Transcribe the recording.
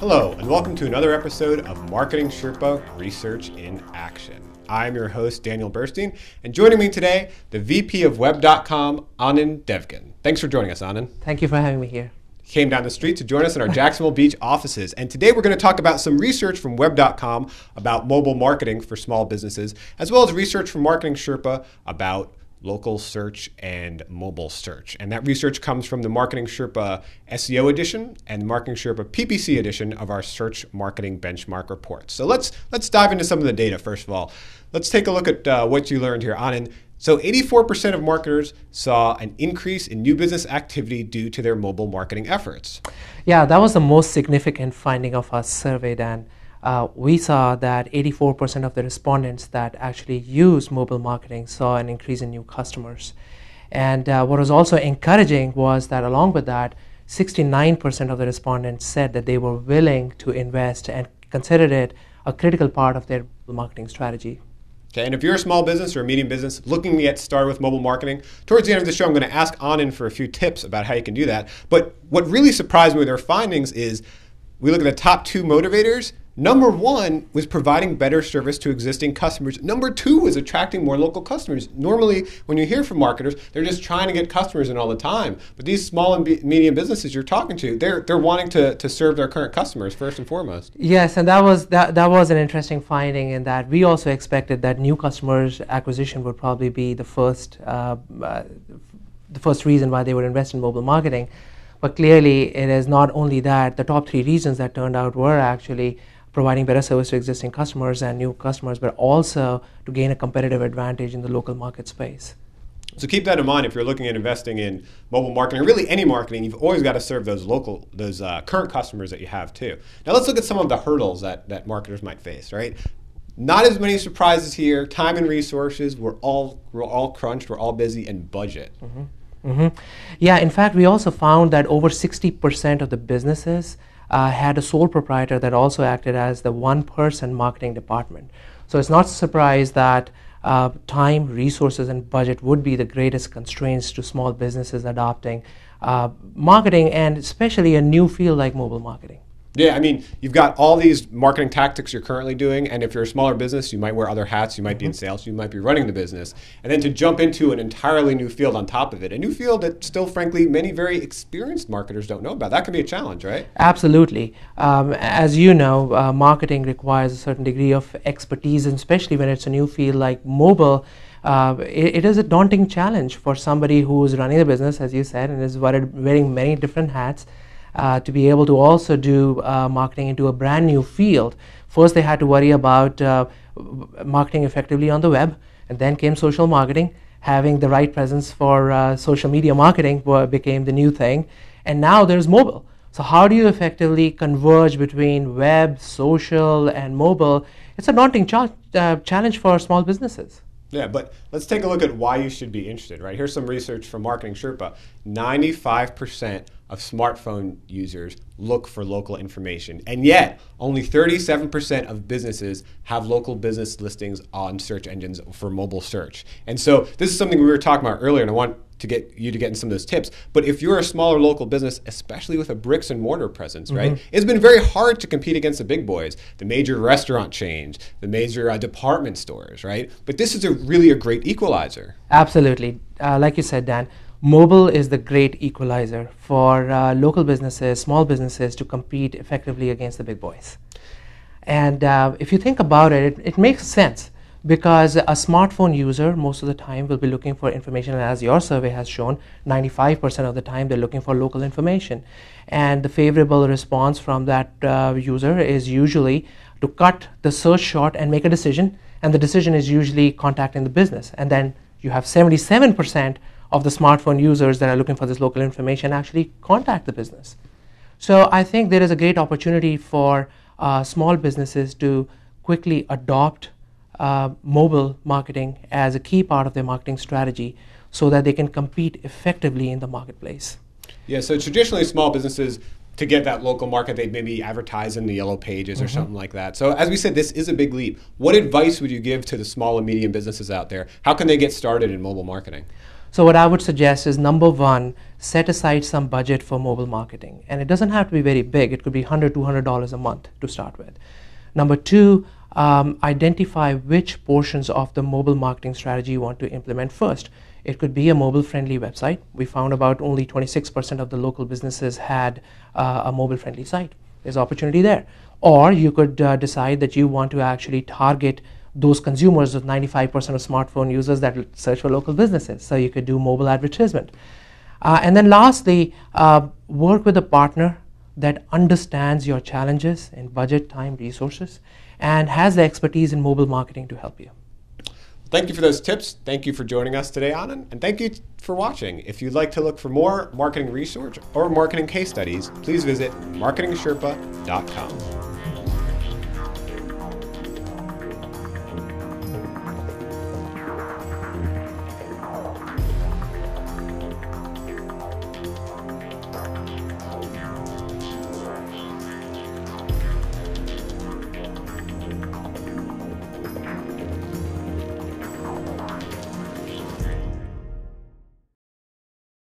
Hello, and welcome to another episode of Marketing Sherpa Research in Action. I'm your host, Daniel Burstein, and joining me today, the VP of Web.com, Aman Devgan. Thanks for joining us, Aman. Thank you for having me here. He came down the street to join us in our Jacksonville Beach offices, and today we're going to talk about some research from Web.com about mobile marketing for small businesses, as well as research from Marketing Sherpa about local search and mobile search. And that research comes from the Marketing Sherpa SEO edition and the Marketing Sherpa PPC edition of our Search Marketing Benchmark report. So let's dive into some of the data first of all. Let's take a look at what you learned here, Anand. So 84% of marketers saw an increase in new business activity due to their mobile marketing efforts. Yeah, that was the most significant finding of our survey, Dan. We saw that 84% of the respondents that actually used mobile marketing saw an increase in new customers. And what was also encouraging was that along with that, 69% of the respondents said that they were willing to invest and considered it a critical part of their marketing strategy. Okay, and if you're a small business or a medium business looking to get started with mobile marketing, towards the end of the show, I'm going to ask Anand for a few tips about how you can do that. But what really surprised me with their findings is we look at the top two motivators. Number one was providing better service to existing customers. Number two was attracting more local customers. Normally, when you hear from marketers, they're just trying to get customers in all the time. But these small and medium businesses you're talking to, they're wanting to serve their current customers first and foremost. Yes, and that was an interesting finding in that we also expected that new customers acquisition would probably be the first reason why they would invest in mobile marketing. But clearly, it is not only that. The top three reasons that turned out were actually providing better service to existing customers and new customers, but also to gain a competitive advantage in the local market space. So keep that in mind if you're looking at investing in mobile marketing, or really any marketing. You've always got to serve those current customers that you have too. Now let's look at some of the hurdles that marketers might face, right? Not as many surprises here. Time and resources, we're all crunched, we're all busy, and budget. Yeah, in fact, we also found that over 60% of the businesses had a sole proprietor that also acted as the one-person marketing department. So it's not a surprise that time, resources, and budget would be the greatest constraints to small businesses adopting marketing, and especially a new field like mobile marketing. Yeah, I mean, you've got all these marketing tactics you're currently doing, and if you're a smaller business, you might wear other hats, you might be in sales, you might be running the business, and then to jump into an entirely new field on top of it, a new field that still, frankly, many very experienced marketers don't know about. That can be a challenge, right? Absolutely. As you know, marketing requires a certain degree of expertise, and especially when it's a new field like mobile. It is a daunting challenge for somebody who's running the business, as you said, and is wearing many different hats. To be able to also do marketing into a brand new field. First, they had to worry about marketing effectively on the web, and then came social marketing. Having the right presence for social media marketing became the new thing, and now there's mobile. So how do you effectively converge between web, social, and mobile? It's a daunting challenge for small businesses. Yeah, but let's take a look at why you should be interested, right? Here's some research from Marketing Sherpa. 95% of smartphone users look for local information, and yet only 37% of businesses have local business listings on search engines for mobile search. And so this is something we were talking about earlier, and I want to get you to get in some of those tips. But if you're a smaller local business, especially with a bricks and mortar presence, right, it's been very hard to compete against the big boys, the major restaurant chains, the major department stores, right? But this is really a great equalizer. Absolutely. Like you said, Dan, mobile is the great equalizer for local businesses, small businesses to compete effectively against the big boys. And if you think about it, it makes sense. Because a smartphone user most of the time will be looking for information, and as your survey has shown, 95% of the time they're looking for local information. And the favorable response from that user is usually to cut the search short and make a decision, and the decision is usually contacting the business. And then you have 77% of the smartphone users that are looking for this local information actually contact the business. So I think there is a great opportunity for small businesses to quickly adopt mobile marketing as a key part of their marketing strategy so that they can compete effectively in the marketplace. Yeah, so traditionally small businesses, to get that local market, they'd maybe advertise in the yellow pages or something like that. So as we said, this is a big leap. What advice would you give to the small and medium businesses out there? How can they get started in mobile marketing? So what I would suggest is, number one, set aside some budget for mobile marketing. And it doesn't have to be very big. It could be $100, $200 a month to start with. Number two, identify which portions of the mobile marketing strategy you want to implement first. It could be a mobile-friendly website. We found about only 26% of the local businesses had a mobile-friendly site. There's opportunity there. Or you could decide that you want to actually target those consumers of 95% of smartphone users that search for local businesses. So you could do mobile advertisement. And then lastly, work with a partner that understands your challenges in budget, time, resources, and has the expertise in mobile marketing to help you. Thank you for those tips. Thank you for joining us today, Anand. And thank you for watching. If you'd like to look for more marketing research or marketing case studies, please visit marketingsherpa.com.